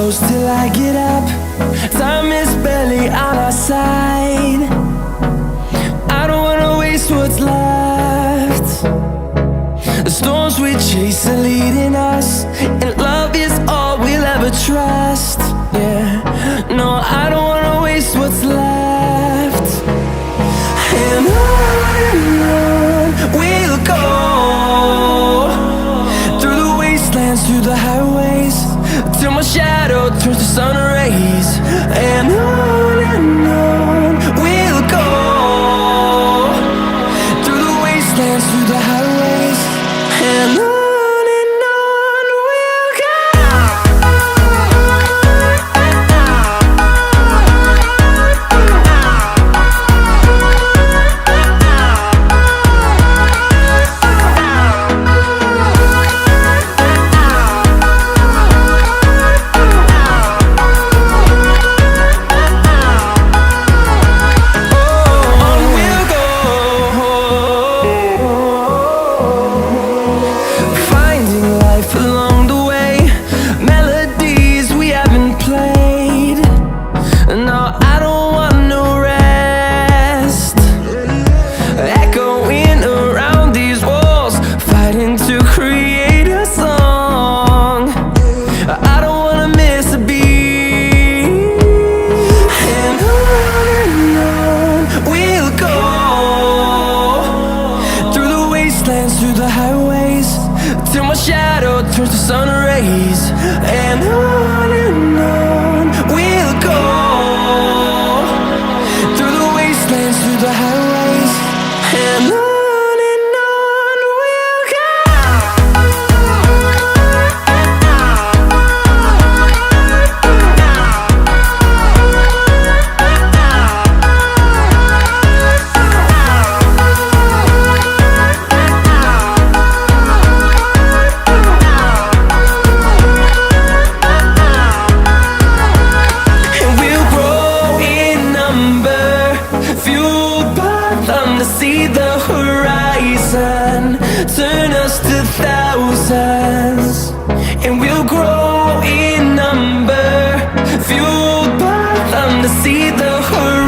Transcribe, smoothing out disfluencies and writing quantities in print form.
close till I get up. Time is barely on our side. I don't wanna waste what's left. The storms we chase are leading us, and love is all we'll ever trust. Yeah, no, I don't wanna waste what's left. And on we'll go, through the wastelands, through the highways, till my shadow turns to sun rays. And on we'll go, through the wastelands, through the highways, and on we'll go. Through the highways, till my shadow turns to sun rays. And on we'll go, through the wastelands, through the highways, and on we'll go. See the horizon turn us to thousands, and we'll grow in number, fueled by them to see the horizon.